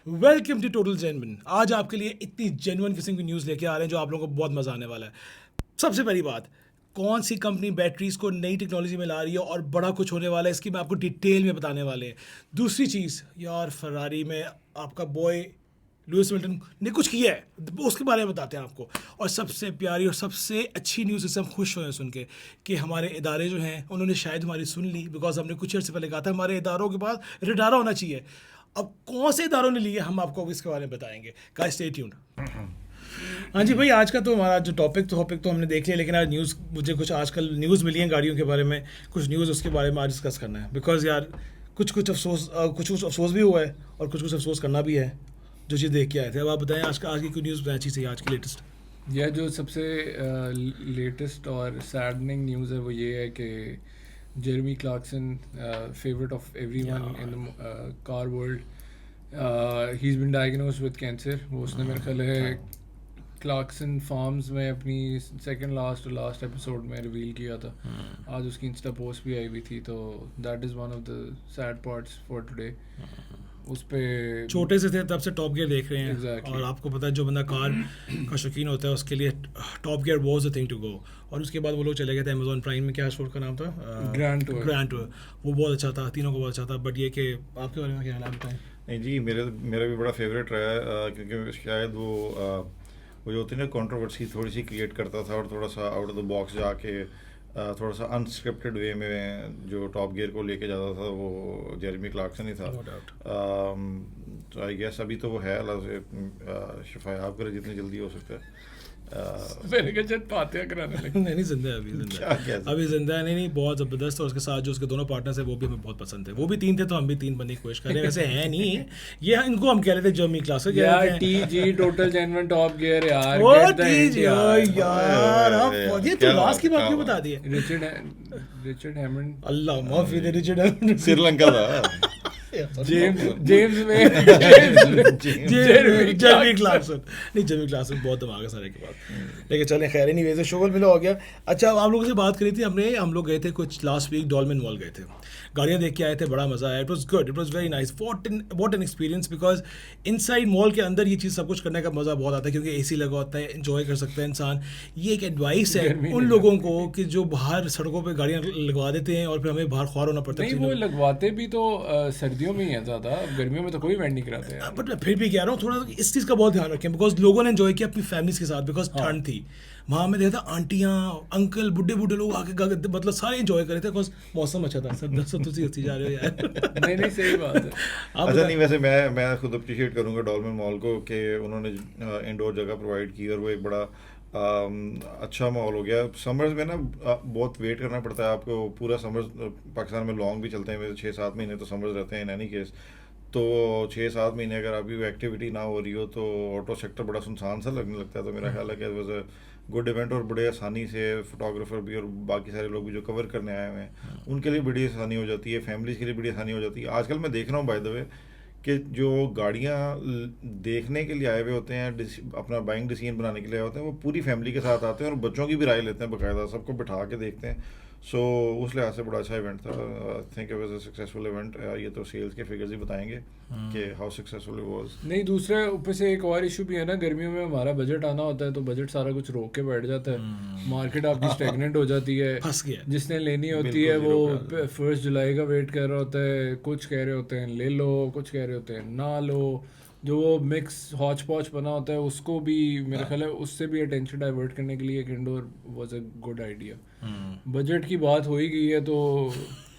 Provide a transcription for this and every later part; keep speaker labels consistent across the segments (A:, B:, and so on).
A: Welcome to total genuine. आज आपके लिए इतनी जेन्युइन किस्म की न्यूज़ लेके आ रहे हैं जो आप लोगों को बहुत मज़ा आने वाला है। सबसे पहली बात, कौन सी कंपनी बैटरीज को नई टेक्नोलॉजी में ला रही है और बड़ा कुछ होने वाला है, इसकी मैं आपको डिटेल में बताने वाले हैं। दूसरी चीज़ यार, फरारी में आपका बॉय लुइस मिल्टन ने कुछ किया है, उसके बारे में बताते हैं आपको। और सबसे प्यारी और सबसे अच्छी न्यूज़, इससे हम खुश हुए हैं सुन के कि हमारे इदारे जो हैं उन्होंने शायद हमारी सुन ली, बिकॉज हमने कुछ अर्से पहले कहा था हमारे इदारों के पास रिटायरा होना चाहिए। अब कौन से इदारों ने लिए हम आपको इसके बारे में बताएंगे। Guys stay tuned. हाँ जी भाई, आज का तो हमारा जो टॉपिक तो हमने देख लिया, लेकिन आज न्यूज़, मुझे कुछ आजकल न्यूज़ मिली है गाड़ियों के बारे में, कुछ न्यूज़ उसके बारे में आज डिस्कस करना है। बिकॉज यार कुछ कुछ अफसोस भी हुआ है और कुछ अफसोस करना भी है जो चीज़ देख के आए थे। अब आप बताएं आज की कोई न्यूज़ बताएं अच्छी सी, आज की लेटेस्ट।
B: यह जो सबसे लेटेस्ट और सैडनिंग न्यूज़ है वो ये है कि Jeremy Clarkson, favourite of everyone in the car world, he is been diagnosed with cancer. वो उसने मेरे ख्याल है क्लार्कसन फार्म्स में अपनी सेकंड लास्ट एपिसोड में रिवील किया था। आज उसकी इंस्टा पोस्ट भी आई हुई थी, तो that is one of the sad parts for today. उस पे
A: छोटे से थे तब से टॉप गियर देख रहे हैं।
B: Exactly.
A: और आपको पता है जो बंदा कार का शौकीन होता है उसके लिए Top Gear was the thing to go. और उसके बाद वो लोग चले गए थे अमेजोन प्राइम में, क्या शो का नाम था,
B: Grand Tour.
A: Grand tour. वो बहुत अच्छा था, तीनों को बहुत अच्छा था। बट ये कि आपके बारे में क्या हाल बताएं।
C: नहीं जी, मेरा भी बड़ा फेवरेट रहा है, क्योंकि शायद वो जो होती है ना, कंट्रोवर्सी थोड़ी सी क्रिएट करता था और थोड़ा सा आउट ऑफ द बॉक्स जाके थोड़ा सा अनस्क्रिप्टेड वे में जो टॉप गियर को लेके जाता था, वो जेरेमी क्लार्कसन ही था।
A: No doubt.
C: तो आई गेस अभी तो वो है, अल्लाह से शिफायाब करे जितनी जल्दी हो सकता है।
B: मैंने कहा जब फातिहा कराने लगे।
A: नहीं जिंदा है, अभी जिंदा है।
C: क्या
A: अभी जिंदा है। नहीं, बहुत ज़बरदस्त। और उसके साथ जो उसके दोनों पार्टनर्स हैं वो भी हमें बहुत पसंद थे। वो भी 3 थे तो हम भी 3 बनने की कोशिश कर रहे हैं। वैसे है नहीं ये, इनको हम कह रहे थे जर्मी क्लास
B: यार TG total genuine top gear यार,
A: ओ
B: get the hint
A: टीज यार, आप ये तो
C: क्या
A: लास्ट की बात
C: बात
A: क्यों
C: है।
A: बता दी है।
B: रिचर्ड हैमंड,
A: अल्लाह माफी दे रिचर्ड।
C: श्रीलंका था।
B: जेम्स में
A: जेमी क्लार्कसन। नहीं, जेमी क्लार्कसन बहुत दिमाग है सारे के बाद। लेकिन चलें, खैर नहीं, वैसे शोगल मिला हो गया। अच्छा, अब आप लोगों से बात करी थी हम लोग गए थे कुछ लास्ट वीक, डॉल्मेन मॉल गए थे, गाड़ियाँ देख के आए थे, बड़ा मज़ा आया। It was good, it was very nice. What an experience. Because inside mall के अंदर ये चीज़ सब कुछ करने का मज़ा बहुत आता है, क्योंकि AC लगा होता है, इन्जॉय कर सकता है इंसान। ये एक एडवाइस है उन लोगों को कि जो बाहर सड़कों पर गाड़ियाँ लगवा देते हैं और फिर हमें बाहर ख्वार होना पड़ता
B: नहीं,
A: है।
B: वो लगवाते भी तो सर्दियों में ही है ज़्यादा, गर्मियों में तो कोई वेंड नहीं कराते यार।
A: बट मैं फिर भी कह रहा हूँ थोड़ा इस चीज़ का बहुत ध्यान रखें, बिकॉज लोगों ने एंजॉय किया अपनी फैमिलीज के साथ, बिकॉज ठंड थी वहाँ। मैं देखा था आंटियाँ अंकल बुढ़े लोग आके मतलब सारे एंजॉय कर रहे थे, बिकॉज मौसम अच्छा था। सब हंसी जा रहे हो यार।
B: नहीं सही बात है।
A: आप
C: अच्छा,
A: बता-
C: नहीं वैसे मैं खुद अप्रिशिएट करूंगा डॉल्मेन मॉल को कि उन्होंने इंडोर जगह प्रोवाइड की और वो एक बड़ा अच्छा माहौल हो गया। समर्स में ना बहुत वेट करना पड़ता है आपको, पूरा समर्स पाकिस्तान में लॉन्ग भी चलते हैं, 6-7 महीने तो समर्स रहते हैं इन एनी केस। तो 6-7 महीने अगर अभी वो एक्टिविटी ना हो रही हो तो ऑटो सेक्टर बड़ा सुनसान सा लगने लगता है। तो मेरा ख्याल है कि वॉज अ गुड इवेंट और बड़े आसानी से फोटोग्राफर भी और बाकी सारे लोग भी जो कवर करने आए हुए हैं उनके लिए बड़ी आसानी हो जाती है, फैमिलीज़ के लिए बड़ी आसानी हो जाती है। आजकल मैं देख रहा हूँ बाय द वे कि जो गाड़ियाँ देखने के लिए आए हुए होते हैं, अपना बाइंग डिसीजन बनाने के लिए आए होते हैं, वो पूरी फैमिली के साथ आते हैं और बच्चों की भी राय लेते हैं, बाकायदा सबको बिठा के देखते हैं। सो उस लिहाज से बड़ा अच्छा इवेंट था। I think it was a successful event. ये तो सेल्स के फिगर्स ही बताएंगे कि हाउ सक्सेसफुल इट वाज।
B: नहीं, दूसरे ऊपर से एक और इशू भी है ना, गर्मियों में हमारा बजट आना होता है तो बजट सारा कुछ रोक के बैठ जाता है। मार्केट आपकी स्टेगनेंट हो जाती है।
A: फंस गया।
B: जिसने लेनी होती है वो 1 जुलाई का वेट कर रहा होता है, कुछ कह रहे होते हैं ले लो, कुछ कह रहे होते हैं ना लो। जो वो मिक्स हॉच पॉच बना होता है उसको भी मेरा ख्याल है उससे भी अटेंशन डाइवर्ट करने के लिए एक indoor was a good idea. Budget की बात हो ही गई है तो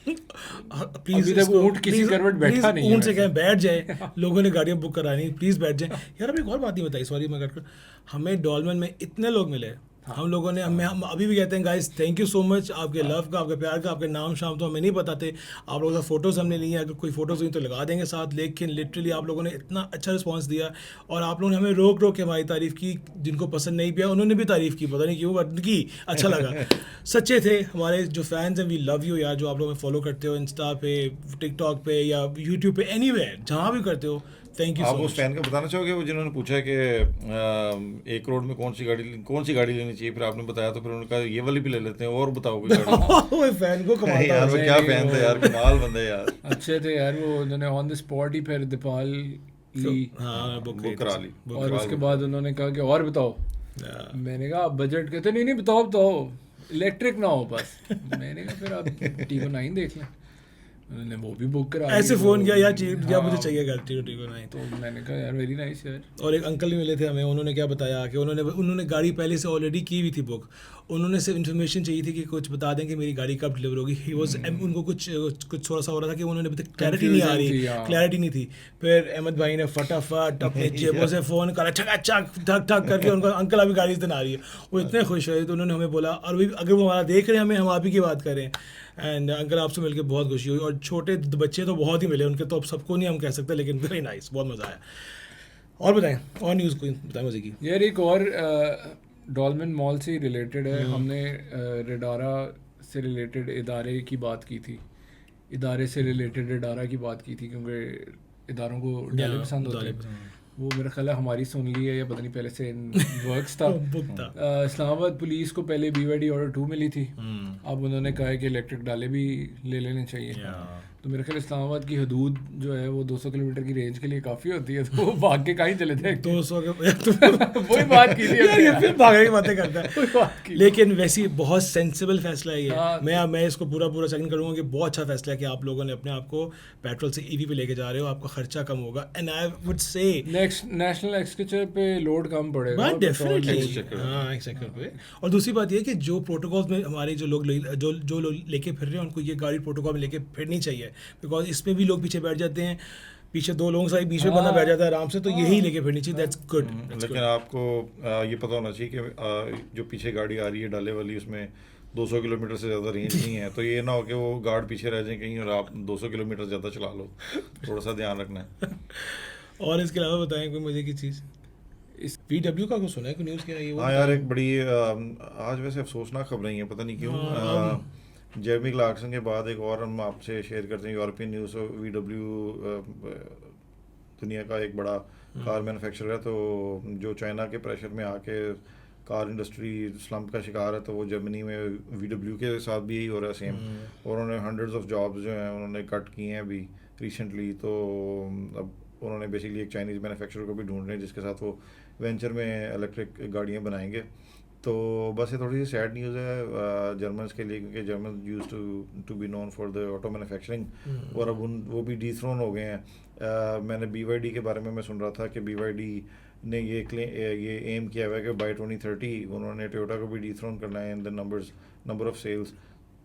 A: प्लीज
B: अभी तक ऊँट किसी करवट बैठा नहीं है
A: ऊँट से
B: वैसे।
A: कहें बैठ जाए। लोगों ने गाड़ियाँ बुक करानी, प्लीज बैठ जाए यार। अभी एक और बात नहीं बताई, सॉरी मैं कट कर। हमें डॉल्मेन में इतने लोग मिले, हम लोगों ने हम अभी भी कहते हैं guys thank you so much, आपके लव का, आपके प्यार का, आपके नाम शाम तो हमें नहीं पता थे। आप लोगों का फोटोज़ हमने लिए, अगर कोई फोटोज़ हुई तो लगा देंगे साथ। लेकिन लिटरली आप लोगों ने इतना अच्छा रिस्पांस दिया और आप लोगों ने हमें रोक के हमारी तारीफ़ की। जिनको पसंद नहीं पिया उन्होंने भी तारीफ़ की, पता नहीं क्यों बट की, अच्छा लगा। सच्चे थे हमारे जो फैंस हैं, वी लव यू यार। जो आप लोग हमें फॉलो करते हो इंस्टा पे, टिकटॉक पे या यूट्यूब पे, एनीवेयर जहाँ भी करते हो, थैंक यू
C: आप
A: सो
C: उस
A: मच।
C: फैन का बताना चाहोगे वो जिन्होंने पूछा कि 1 करोड़ में कौन सी गाड़ी लेनी चाहिए, फिर आपने बताया तो फिर उन्होंने कहा ये वाली भी ले लेते हैं और बताओ कोई गाड़ी।
A: ओए फैन को कमाता
C: यार वो
A: है।
C: क्या फैन थे यार, कमाल बंदे यार।
B: अच्छे थे यार वो, उन्होंने ऑन द स्पॉट ही फिर दीपाल ली
A: हाँ बुक
C: बुक करा ली।
B: और उसके बाद उन्होंने कहा कि और बताओ। मैंने कहा आप बजट कहते नहीं नहीं बताओ बताओ इलेक्ट्रिक ना हो बस। मैंने कहा फिर आप टीगो 9 देख लें। उन्होंने वो भी बुक करा
A: ऐसे
B: ली,
A: फ़ोन
B: तो
A: किया या मुझे
B: हाँ,
A: चाहिए घर टीगो 9।
B: तो मैंने कहा यार वेरी नाइस यार।
A: और एक अंकल भी मिले थे हमें, उन्होंने क्या बताया कि उन्होंने गाड़ी पहले से ऑलरेडी की हुई थी बुक। उन्होंने सिर्फ इन्फॉर्मेशन चाहिए थी कि कुछ बता दें कि मेरी गाड़ी कब डिलीवर होगी। ही वाज उनको कुछ थोड़ा सा हो रहा था कि उन्होंने अभी तक क्लैरिटी नहीं आ
B: Confusion थी,
A: रही,
B: हाँ।
A: क्लैरिटी नहीं थी। फिर अहमद भाई ने फटाफट अपने जेबों से फ़ोन करा, छक ठक ठक करके उनको, अंकल अभी गाड़ी इस दिन आ रही है। वो इतने खुश हुए तो उन्होंने हमें बोला, और भी अगर वो हमारा देख रहे हैं हमें, हम आप ही की बात करें। एंड अंकल आपसे मिलकर बहुत खुशी हुई। और छोटे बच्चे तो बहुत ही मिले उनके, तो अब सबको नहीं हम कह सकते, लेकिन वेरी नाइस, बहुत मज़ा आया। और बताएं, और न्यूज़ कोई बताएं मज़े की।
B: यार एक और डॉल्मेन मॉल से रिलेटेड है। हमने रेडारा से रिलेटेड इदारे की बात की थी, इदारे से रिलेटेड रेडारा की बात की थी, क्योंकि इदारों को डाले पसंद होते हैं। वो मेरा ख्याल है हमारी सुन ली है या पता नहीं पहले से वर्क्स था।
A: बुक था।
B: इस्लामाबाद पुलिस को पहले BYD ऑर्डर 2 मिली थी। अब उन्होंने कहा है कि इलेक्ट्रिक डाले भी ले लेने चाहिए। तो मेरे ख्याल इस्लामाबाद की हदूद जो है वो 200 किलोमीटर की रेंज के लिए काफ़ी होती है, तो वो भाग के कहीं चले थे।
A: 200 के
B: वही बात की थी
A: यार, ये फिर भागने की बातें करता
B: वही बात
A: है।
B: की।
A: लेकिन वैसे ही बहुत सेंसिबल फैसला है ये।
B: हाँ।
A: मैं इसको पूरा सेकंड करूंगा कि बहुत अच्छा फैसला है कि आप लोगों ने अपने आप को पेट्रोल से EV पे लेके जा रहे हो, आपका खर्चा कम होगा। And I would say
B: national exchanger पे लोड कम पड़ेगा।
A: बात डेफिनेटली,
C: Exchequer।
A: हाँ एक्सचेकर पे। और दूसरी बात ये है कि जो प्रोटोकॉल में हमारे जो लोग लेके फिर रहे हैं, उनको ये गाड़ी प्रोटोकॉल में लेके फिरनी चाहिए। बिकॉज इसमें भी लोग पीछे बैठ जाते हैं, पीछे 2 लोगों से बीच में बंदा बैठ जाता है आराम से, तो यही लेके फिरनी चाहिए। That's good.
C: लेकिन आपको ये पता होना चाहिए कि जो पीछे गाड़ी आ रही है डाले वाली, उसमें 200 किलोमीटर से ज़्यादा रेंज नहीं है। तो ये ना हो कि वो गार्ड पीछे रह जाए कहीं और आप 200 किलोमीटर ज़्यादा चला लो। थोड़ा सा ध्यान रखना है।
A: और इसके अलावा बताएं कोई मजे की चीज़।
B: इस
A: VW का कुछ सुना है, कोई न्यूज़ क्या है ये? वो
C: हाँ यार, एक बड़ी आज वैसे अफसोसनाक खबरें हैं, पता नहीं क्यों। जेरमी क्लार्कसन के बाद एक और हम आपसे शेयर करते हैं यूरोपियन न्यूज़। VW दुनिया का एक बड़ा कार मैन्युफैक्चरर है, तो जो चाइना के प्रेशर में आके कार इंडस्ट्री स्लम्प का शिकार है, तो वो जर्मनी में VW के साथ भी यही हो रहा है सेम। और उन्होंने हंड्रेड्स ऑफ जॉब्स जो हैं उन्होंने कट किए हैं अभी रिसेंटली। तो अब उन्होंने बेसिकली एक चाइनीज़ मैन्युफैक्चरर को भी ढूंढ रहे हैं जिसके साथ वो वेंचर में इलेक्ट्रिक गाड़ियाँ बनाएंगे। तो बस ये थोड़ी सी सैड न्यूज़ है जर्मन्स के लिए, क्योंकि German used to be known for the auto manufacturing. और अब वो भी डिथ्रोन हो गए हैं। मैंने BYD के बारे में मैं सुन रहा था कि BYD ने ये एम किया हुआ है कि बाय 2030 उन्होंने टोयोटा को भी डिथ्रोन करना है in the number of sales.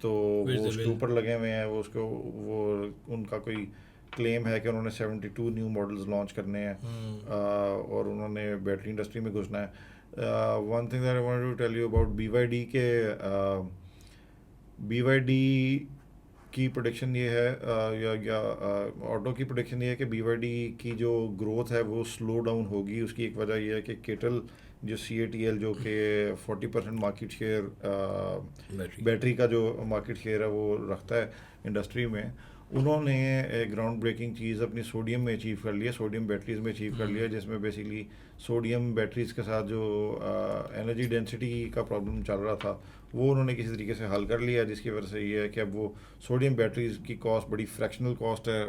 C: तो वो उसके ऊपर लगे हुए हैं। वो उनका कोई क्लेम है कि उन्होंने 72 न्यू मॉडल्स लॉन्च करने हैं और उन्होंने बैटरी इंडस्ट्री में घुसना है। One thing that I wanted to tell you about BYD के BYD की प्रोडिक्शन ये है या ऑटो की प्रोडिक्शन ये है कि BYD की जो ग्रोथ है वो स्लो डाउन होगी। उसकी एक वजह ये है कि केटल जो CATL जो कि 40% मार्केट शेयर बैटरी का जो मार्केट शेयर है वो रखता है इंडस्ट्री में, उन्होंने एक ग्राउंड ब्रेकिंग चीज़ अपनी सोडियम में अचीव कर लिया, सोडियम बैटरीज़ में अचीव कर लिया, जिसमें बेसिकली सोडियम बैटरीज़ के साथ जो एनर्जी डेंसिटी का प्रॉब्लम चल रहा था वो उन्होंने किसी तरीके से हल कर लिया, जिसकी वजह से ये है कि अब वो सोडियम बैटरीज़ की कॉस्ट बड़ी फ्रैक्शनल कॉस्ट है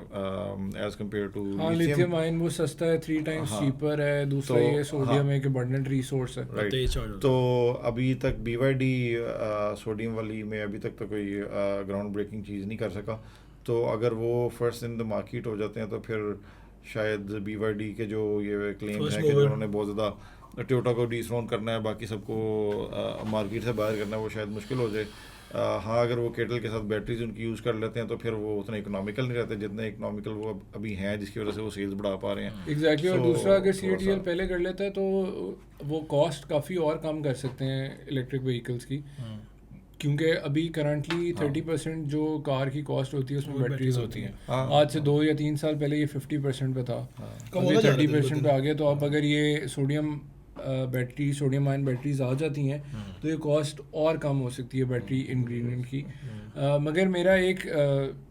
C: as compare to
B: lithium ion. वो सस्ता है, 3 टाइम्स चीपर है। दूसरा
C: तो,
B: ये सोडियम एक अबंडेंट रिसोर्स है।
C: राइट। तो अभी तक BYD सोडियम वाली में अभी तक तो कोई ग्राउंड ब्रेकिंग चीज़ नहीं कर सका। तो अगर वो फर्स्ट इन द मार्केट हो जाते हैं तो फिर शायद BYD के जो ये क्लेम है कि उन्होंने बहुत ज़्यादा टोयोटा को डिथ्रोन करना है, बाकी सबको मार्केट से बाहर करना है, वो शायद मुश्किल हो जाए। हाँ, अगर वो केटल के साथ बैटरीज उनकी यूज़ कर लेते हैं तो फिर वो उतने इकोनॉमिकल नहीं रहते जितने इकोनॉमिकल वो अभी हैं, जिसकी वजह से वो सेल्स बढ़ा पा रहे हैं।
B: एग्जैक्टली। और दूसरा अगर CATL पहले कर लेता है तो वो कॉस्ट काफ़ी और कम कर सकते हैं इलेक्ट्रिक व्हीकल्स की, क्योंकि अभी करंटली 30% जो कार की कॉस्ट होती है उसमें बैटरीज होती हैं। आज से 2 या 3 साल पहले ये 50% पे था, अभी 30% पे आ गया। तो अब अगर ये सोडियम आयन बैटरीज आ जाती हैं तो ये कॉस्ट और कम हो सकती है बैटरी इंग्रेडिएंट की। मगर मेरा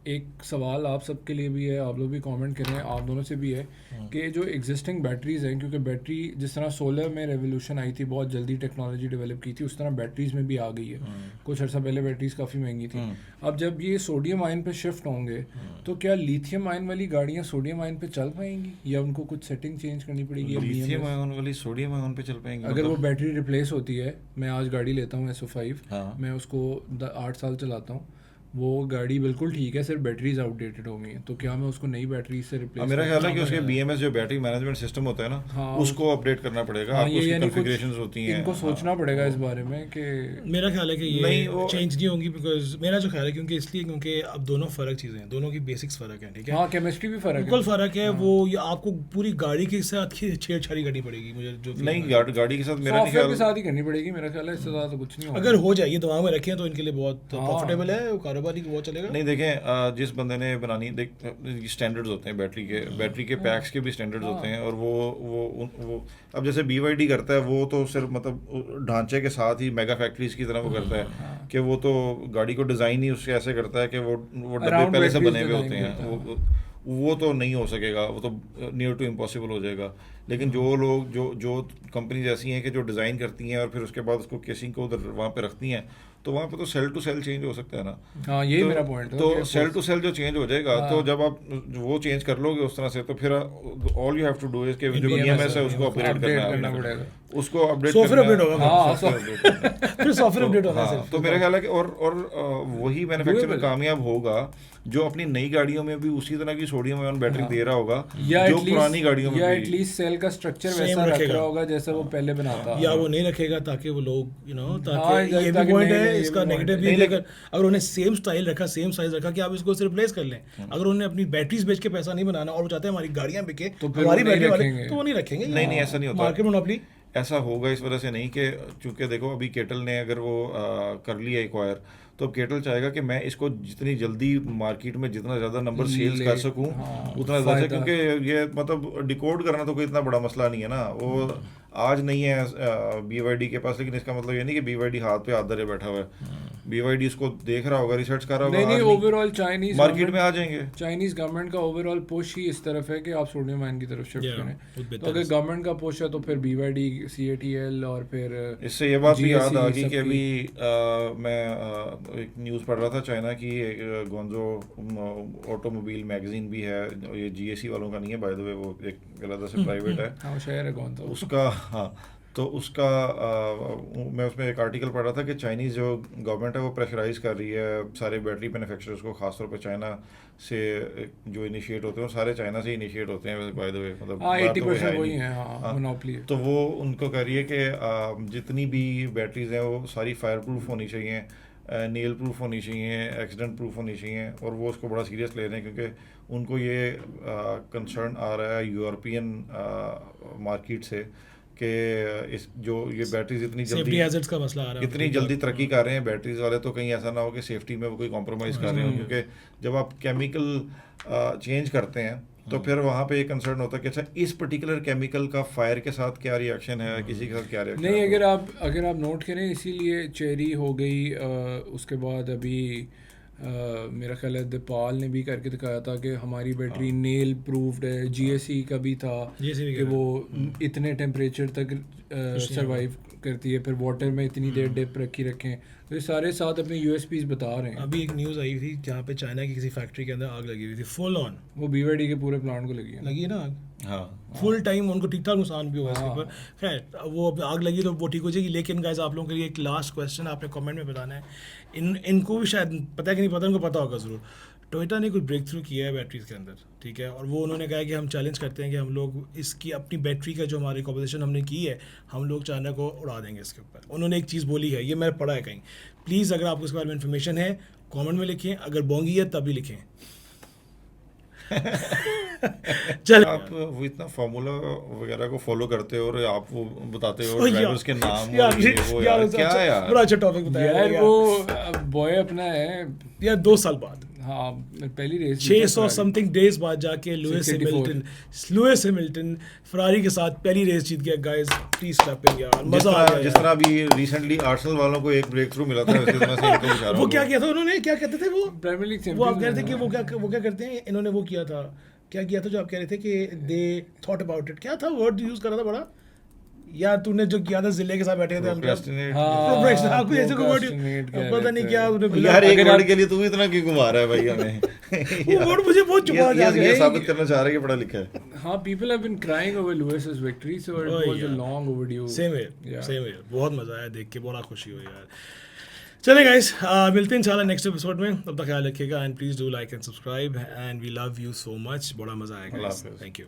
B: एक सवाल आप सबके लिए भी है, आप लोग भी कमेंट करें, आप दोनों से भी है कि जो एग्जिस्टिंग बैटरीज हैं, क्योंकि बैटरी जिस तरह सोलर में रेवोल्यूशन आई थी, बहुत जल्दी टेक्नोलॉजी डेवलप की थी, उस तरह बैटरीज में भी आ गई है। कुछ अर्सा पहले बैटरीज काफ़ी महंगी थी। अब जब ये सोडियम आयन पे शिफ्ट होंगे तो क्या लिथियम आयन वाली गाड़ियाँ सोडियम आयन पे चल पाएंगी या उनको कुछ सेटिंग चेंज करनी पड़ेगी?
C: लिथियम आयन वाली सोडियम आयन पे चल पाएंगी?
B: अगर वो बैटरी रिप्लेस होती है, मैं आज गाड़ी लेता हूँ SO5, मैं उसको 8 साल चलाता हूँ, वो गाड़ी बिल्कुल ठीक है, सिर्फ बैटरीज आउटडेटेड हो गई हैं, तो क्या मैं उसको नई बैटरी से रिप्लेस?
C: मेरा ख्याल है कि उसके BMS जो बैटरी मैनेजमेंट सिस्टम होता है ना, उसको अपडेट करना पड़ेगा। आपको उसकी कॉन्फ़िगरेशंस होती हैं,
B: इनको सोचना पड़ेगा इस बारे में कि
A: मेरा ख्याल है कि ये चेंज नहीं होंगी, बिकॉज मेरा जो ख्याल है क्योंकि इसलिए क्योंकि अब दोनों फ़र्क चीज़ें हैं, दोनों की बेसिक्स फ़र्क हैं, ठीक है?
B: हाँ, केमिस्ट्री भी फ़र्क है,
A: बिल्कुल फ़र्क है। वो आपको पूरी गाड़ी के साथ छेड़छाड़ी करनी पड़ेगी, मुझे जो
C: नहीं गाड़ी के साथ मेरा
B: सॉफ्टवेयर के साथ ही करनी पड़ेगी मेरा ख्याल है, इससे ज़्यादा तो कुछ नहीं होगा।
A: अगर हो जाए, ये दिमाग में रखें तो इनके लिए बहुत प्रॉफिटेबल है, कारोबारी बहुत चलेगा।
C: नहीं देखें, जिस बंदे ने बनानी, देख स्टैंडर्ड्स होते हैं बैटरी के पैक्स के भी स्टैंडर्ड्स होते हैं, और वो अब जैसे BYD करता है, वो तो सिर्फ मतलब ढांचे के साथ ही मेगा फैक्ट्रीज की तरह वो करता है कि वो तो गाड़ी को डिज़ाइन ही उसके ऐसे करता है कि वो डब्बे पहले से बने हुए होते हैं, वो तो नहीं हो सकेगा, वो तो नियर टू इम्पॉसिबल हो जाएगा। लेकिन जो लोग जो कंपनीज ऐसी हैं कि जो डिज़ाइन करती हैं और फिर उसके बाद उसको केसिंग को उधर वहाँ पे रखती हैं, तो वहाँ पे तो सेल टू सेल चेंज हो सकता है ना।
B: हाँ, यही मेरा पॉइंट है।
C: तो सेल टू सेल जो चेंज हो जाएगा, तो जब आप वो चेंज कर लोगे उस तरह से, तो फिर all you have to do is के जो BMS है उसको अपडेट करना पड़ेगा, उसको अपडेट
A: सॉफ्टवेयर अपडेट होगा,
C: फिर
A: सॉफ्टवेयर अपडेट होना है।
C: तो मेरा ख्याल है कि और वही मैन्युफैक्चरर कामयाब होगा जो अपनी नई गाड़ियों में भी उसी तरह की सोडियम आयन बैटरी दे रहा होगा जो पुरानी गाड़ियों में,
B: या एटलीस्ट सेल का स्ट्रक्चर वैसा रख रहा होगा जैसा वो पहले बनाता,
A: या वो नहीं रखेगा ताकि वो लोग ताकि ये भी पॉइंट है इसका नेगेटिव भी। अगर उन्हें सेम स्टाइल रखा, सेम साइज रखा कि आप इसको रिप्लेस कर लें, अगर उन्हें अपनी बैटरीज बेच के पैसा नहीं बनाना और वो चाहते हैं हमारी गाड़ियां बिके,
B: तो
A: हमारी बैटरी वाले, तो वो नहीं रखेंगे।
C: नहीं ऐसा नहीं होता,
A: मार्केट मोनोपोली
C: ऐसा होगा इस वजह से नहीं कि चूंकि देखो अभी केटल ने अगर वो कर लिया एक्वायर, तो अब केटल चाहेगा कि मैं इसको जितनी जल्दी मार्केट में जितना ज़्यादा नंबर सेल्स कर सकूं उतना ज़्यादा, क्योंकि ये मतलब डिकोड करना तो कोई इतना बड़ा मसला नहीं है ना। वो आज नहीं है BYD के पास, लेकिन इसका मतलब ये नहीं कि BYD हाथ पे हाथ धरे बैठा हुआ है। BYD इसको देख रहा होगा, रिसर्च कर रहा होगा।
B: नहीं, ओवरऑल चाइनीज
C: मार्केट में आ जाएंगे।
B: चाइनीज गवर्नमेंट का ओवरऑल पुश ही इस तरफ है कि आप सोडियम आयन की तरफ शिफ्ट करें। तो अगर गवर्नमेंट का पुश है तो फिर BYD, CATL और फिर
C: इससे ये बात भी याद आ गई कि अभी मैं एक न्यूज़ पढ़ रहा था, चाइना की गोंजो ऑटोमोबाइल मैगजीन भी है, ये GAC वालों का नहीं है बाय द वे, वो एक अलग से प्राइवेट है।
B: हाँ, शहर है गोंजो
C: उसका। हाँ, तो उसका मैं उसमें एक आर्टिकल पढ़ रहा था कि चाइनीज़ जो गवर्नमेंट है वो प्रेशराइज़ कर रही है सारे बैटरी मैन्युफैक्चरर्स को, खासतौर पे चाइना से जो इनिशिएट होते हैं, सारे चाइना से इनिशिएट होते हैं बाय द वे, मतलब
B: 80% वही है, मोनोपोली।
C: तो वो उनको कह रही है कि जितनी भी बैटरीज हैं वो सारी फायर प्रूफ होनी चाहिए, नेल प्रूफ होनी चाहिए, एक्सीडेंट प्रूफ होनी चाहिए, और वो उसको बड़ा सीरियस ले रहे हैं क्योंकि उनको ये कंसर्न आ रहा है यूरोपियन मार्केट से कि इस जो ये बैटरीज इतनी
A: का मसला आ रहा है,
C: इतनी जल्दी तरक्की कर रहे हैं बैटरीज वाले, तो कहीं ऐसा ना हो कि सेफ्टी में वो कोई कॉम्प्रोमाइज़ कर रहे हो, क्योंकि जब आप केमिकल चेंज करते हैं तो फिर वहाँ पे एक कंसर्न होता है कि अच्छा इस पर्टिकुलर केमिकल का फायर के साथ क्या रिएक्शन है, किसी के साथ क्या रिएक्शन
B: नहीं। अगर आप नोट करें, इसीलिए चेरी हो गई, उसके बाद अभी मेरा ख्याल है दीपाल ने भी करके दिखाया था कि हमारी बैटरी नेल प्रूफ्ड है। GSE का भी था कि वो इतने टेम्परेचर तक सरवाइव करती है, फिर वाटर में इतनी देर डिप रखें, तो ये सारे साथ अपने USPs बता रहे हैं।
A: अभी एक न्यूज़ आई थी जहाँ पे चाइना की किसी फैक्ट्री के अंदर आग लगी हुई थी, फुल ऑन।
B: वो BYD के पूरे प्लांट को लगी
A: है ना आग।
C: हाँ,
A: फुल टाइम उनको ठीक ठाक नुकसान भी हुआ इसके ऊपर। खैर वो अब आग लगी तो वो ठीक हो जाएगी। लेकिन गाइस, आप लोगों के लिए एक लास्ट क्वेश्चन आपने कमेंट में बताना है। इनको भी शायद पता है कि नहीं पता, उनको पता होगा ज़रूर। टोयोटा ने कुछ ब्रेक थ्रू किया है बैटरीज के अंदर, ठीक है, और वो उन्होंने कहा है कि हम चैलेंज करते हैं कि हम लोग इसकी अपनी बैटरी का जो हमारी कॉम्पोजिशन हमने की है, हम लोग चाइना को उड़ा देंगे इसके ऊपर। उन्होंने एक चीज़ बोली है, ये मैंने पढ़ा है कहीं। प्लीज़ अगर आपको इसके बारे में इन्फॉर्मेशन है कमेंट में लिखें, अगर बोंगी है तब भी लिखें।
C: चल आप वो इतना फार्मूला वगैरह को फॉलो करते हो और आप वो बताते हो ड्राइवर्स के नाम,
A: यार
C: क्या यार
A: बड़ा अच्छा टॉपिक बताया
B: यार। वो बॉय अपना है
A: यार 2 साल बाद,
B: हाँ पहली रेस
A: 600 समथिंग डेज बाद जाके लुइस
B: 684
A: हैमिल्टन फरारी के साथ पहली रेस जीत गया गाइस प्लीज क्लैपिंग यार मजा आ गया
C: जिस तरह अभी रिसेंटली आर्सेनल वालों को एक ब्रेक थ्रू मिला था वैसे मैं से इनको इशारा
A: वो क्या किया था उन्होंने क्या कहते थे वो
B: प्रीमियर लीग
A: वो आप कह रहे थे कि वो क्या करते हैं इन्होंने वो किया था क्या किया था जो आप कह रहे थे कि दे थॉट अबाउट इट क्या था वर्ड यूज करा था बड़ा यार तूने जो किया था जिले के साथ बैठे थे हम
C: Procrastinate।
A: आपको ऐसे कोई
B: procrastinate कह
A: पता नहीं
B: रहे
A: क्या
B: थे।
A: उन्होंने बोला।
C: यार एक
B: अगर
C: वर्ड
B: आप-
C: के लिए तू इतना क्यों घुमा रहा है भाई हमें
A: वो वर्ड मुझे बहुत चुपा जा
C: ये
A: गया
C: साबित करना चाह रहा है कि पढ़ा लिखा है
B: हाँ people have been crying over Lewis's victory so it
A: Oh,
B: was a
A: yeah.
B: long overdue
A: same
B: Yeah.
A: है बहुत मजा आया देख के बड़ा खुशी हुई यार चले गाइस मिलते हैं इंशाल्लाह नेक्स्ट एपिसोड में तब तक ख्याल रखिएगा and please do like and subscribe and we love you so much बड़ा मजा आएगा
C: अल्लाह हाफिज़।
A: Thank you